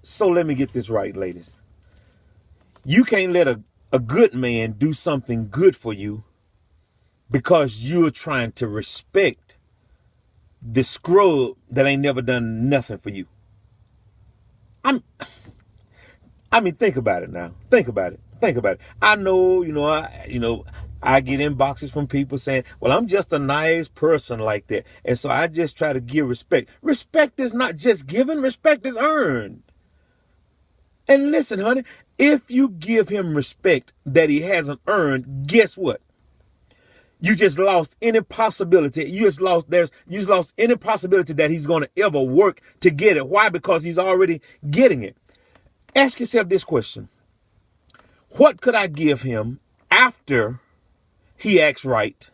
So let me get this right, ladies. You can't let a good man do something good for you because you're trying to respect the scrub that ain't never done nothing for you. I'm I mean, think about it now. Think about it. Think about it. I know, I get inboxes from people saying, "Well, I'm just a nice person like that." And so I just try to give respect. Respect is not just given, respect is earned. And listen, honey, if you give him respect that he hasn't earned, guess what? You just lost any possibility. You just lost any possibility that he's going to ever work to get it. Why? Because he's already getting it. Ask yourself this question. What could I give him after he acts right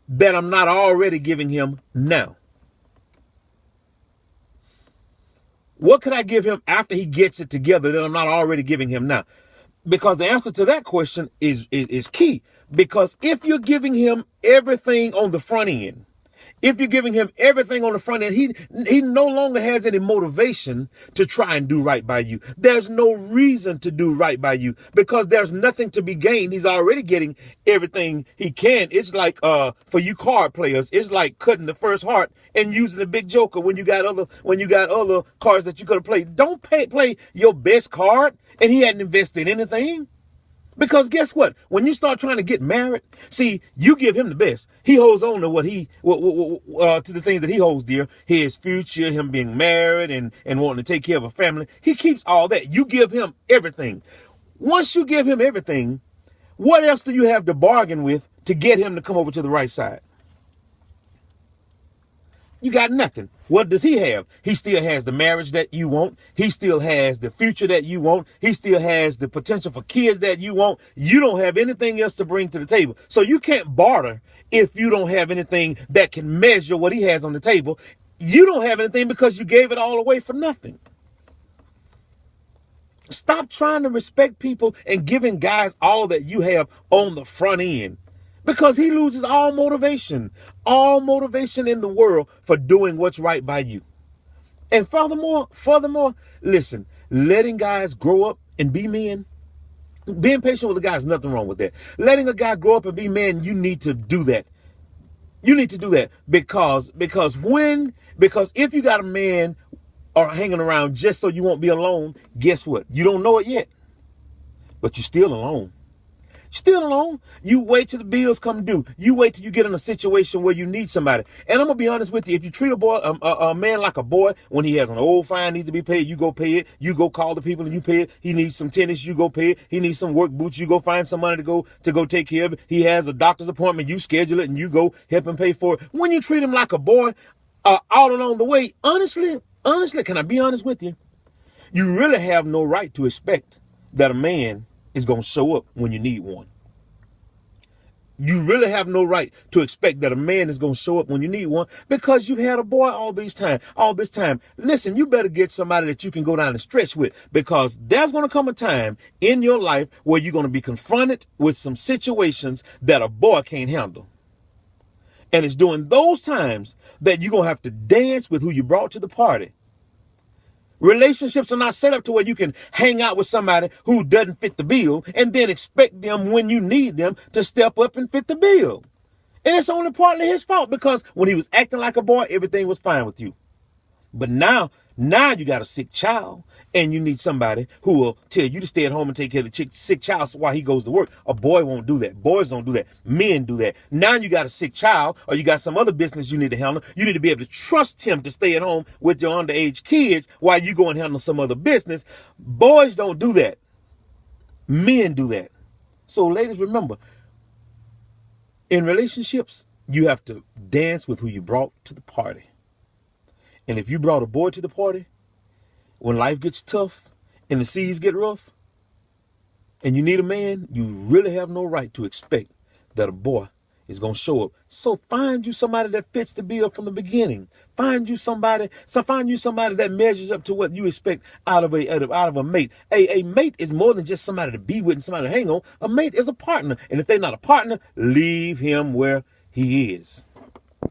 that I'm not already giving him now? What could I give him after he gets it together that I'm not already giving him now? Because the answer to that question is key. Because if you're giving him everything on the front end, if you're giving him everything on the front end, he no longer has any motivation to try and do right by you. There's no reason to do right by you because there's nothing to be gained. He's already getting everything he can. It's like for you card players, it's like cutting the first heart and using the big joker when you got other cards that you could have played. Don't play your best card and he hadn't invested anything. Because guess what? When you start trying to get married, see, you give him the best. He holds on to to the things that he holds dear, his future, him being married and wanting to take care of a family. He keeps all that. You give him everything. Once you give him everything, what else do you have to bargain with to get him to come over to the right side? You got nothing. What does he have? He still has the marriage that you want. He still has the future that you want. He still has the potential for kids that you want. You don't have anything else to bring to the table. So you can't barter if you don't have anything that can measure what he has on the table. You don't have anything because you gave it all away for nothing. Stop trying to respect people and giving guys all that you have on the front end. Because he loses all motivation in the world for doing what's right by you. And furthermore, listen, letting guys grow up and be men, being patient with a guy is nothing wrong with that. Letting a guy grow up and be man, you need to do that. You need to do that because if you got a man or hanging around just so you won't be alone, guess what? You don't know it yet, but you're still alone. Still alone. You wait till the bills come due. You wait till you get in a situation where you need somebody. And I'm gonna be honest with you. If you treat a man like a boy, when he has an old fine needs to be paid, you go pay it. You go call the people and you pay it. He needs some tennis, you go pay it. He needs some work boots, you go find some money to go take care of it. He has a doctor's appointment, you schedule it and you go help him pay for it. When you treat him like a boy, all along the way, honestly, can I be honest with you? You really have no right to expect that a man is going to show up when you need one. You really have no right to expect that a man is going to show up when you need one because you've had a boy all this time. Listen, you better get somebody that you can go down and stretch with because there's going to come a time in your life where you're going to be confronted with some situations that a boy can't handle. And it's during those times that you're going to have to dance with who you brought to the party. Relationships are not set up to where you can hang out with somebody who doesn't fit the bill and then expect them when you need them to step up and fit the bill. And it's only partly his fault because when he was acting like a boy, everything was fine with you. But now you got a sick child and you need somebody who will tell you to stay at home and take care of the sick child while he goes to work. A boy won't do that. Boys don't do that. Men do that. Now you got a sick child or you got some other business you need to handle. You need to be able to trust him to stay at home with your underage kids while you go and handle some other business. Boys don't do that. Men do that. So ladies, remember, in relationships, you have to dance with who you brought to the party. And if you brought a boy to the party, when life gets tough and the seas get rough and you need a man, you really have no right to expect that a boy is going to show up. So find you somebody that fits the bill from the beginning. Find you somebody that measures up to what you expect out of a mate. A mate is more than just somebody to be with and somebody to hang on. A mate is a partner. And if they're not a partner, leave him where he is.